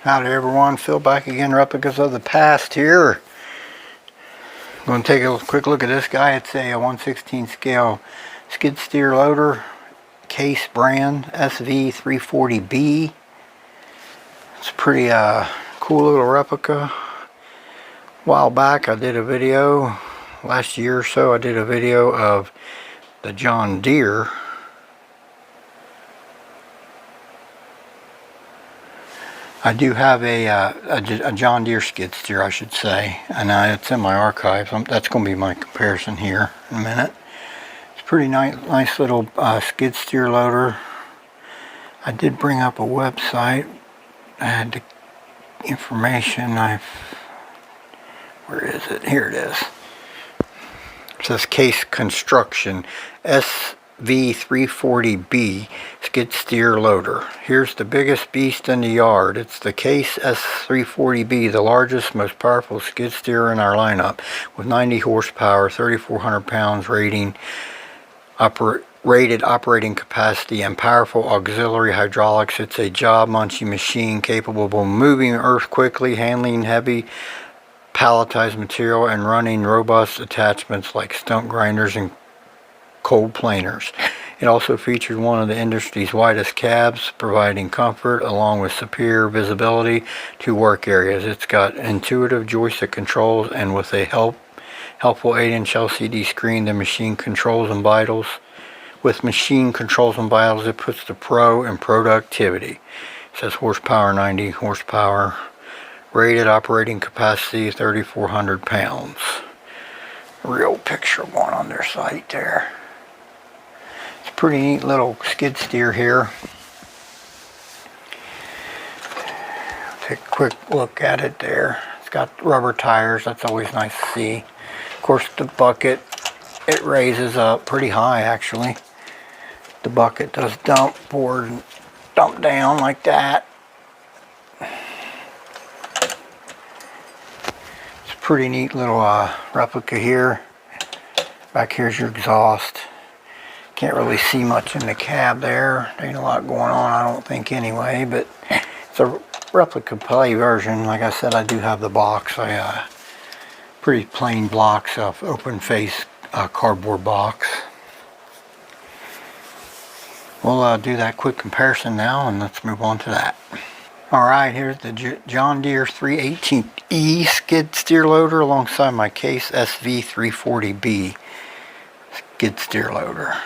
Howdy everyone, Phil back again, replicas of the past here. I'm going to take a quick look at this guy. It's a 1/16 scale skid steer loader, case brand SV340B. It's a pretty cool little replica. A while back I did a video, last year or so I did a video of the John Deere. I do have a John Deere skid steer, I should say, and it's in my archives. That's going to be my comparison here in a minute. It's a pretty nice little skid steer loader. I did bring up a website. I had the information. Where is it? Here it is. It says Case Construction SV340B skid steer loader. Here's the biggest beast in the yard. It's the Case SV340B, the largest, most powerful skid steer in our lineup, with 90 horsepower, 3,400 pounds rated operating capacity, and powerful auxiliary hydraulics. It's a job-munching machine capable of moving earth quickly, handling heavy palletized material, and running robust attachments like stump grinders and cold planers. It also features one of the industry's widest cabs, providing comfort along with superior visibility to work areas. It's got intuitive joystick controls, and with a helpful 8-inch LCD screen, the machine controls and vitals. With machine controls and vitals, it puts the pro in productivity. It says horsepower 90 horsepower, rated operating capacity 3,400 pounds. Real picture of one on their site there. Pretty neat little skid steer here. Take a quick look at it there. It's got rubber tires, that's always nice to see. Of course, the bucket, it raises up pretty high actually. The bucket does dump forward and dump down like that. It's a pretty neat little replica here. Back here's your exhaust. Can't really see much in the cab there. There ain't a lot going on, I don't think anyway, but it's a replica play version. Like I said, I do have the box. Pretty plain blocks of open face cardboard box. We'll do that quick comparison now, and let's move on to that. Alright, here's the John Deere 318E skid steer loader alongside my Case SV340B skid steer loader.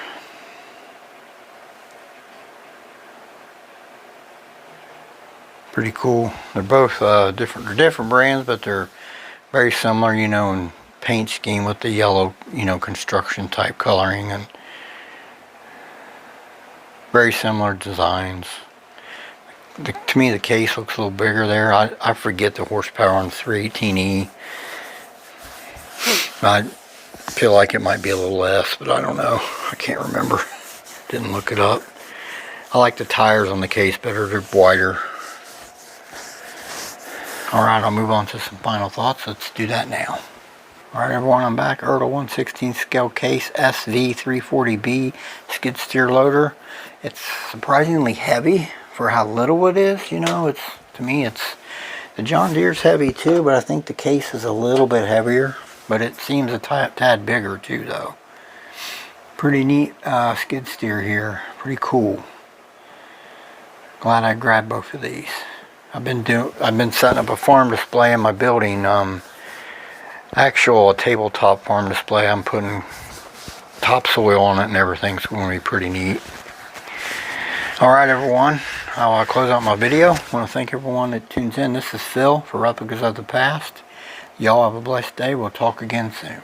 Pretty cool. They're both different brands, but they're very similar, you know, in paint scheme with the yellow, you know, construction type coloring, and very similar designs. To me, the Case looks a little bigger there. I forget the horsepower on the 318E. I feel like it might be a little less, but I don't know. I can't remember. Didn't look it up. I like the tires on the Case better. They're wider. Alright, I'll move on to some final thoughts. Let's do that now. Alright everyone, I'm back. Ertl 1/16 scale Case SV340B skid steer loader. It's surprisingly heavy for how little it is. You know, to me, the John Deere's heavy too, but I think the Case is a little bit heavier. But it seems a tad bigger too, though. Pretty neat skid steer here. Pretty cool. Glad I grabbed both of these. I've been setting up a farm display in my building. Actual tabletop farm display. I'm putting topsoil on it and everything. It's going to be pretty neat. Alright everyone, I'll close out my video. I want to thank everyone that tunes in. This is Phil for Replicas of the Past. Y'all have a blessed day. We'll talk again soon.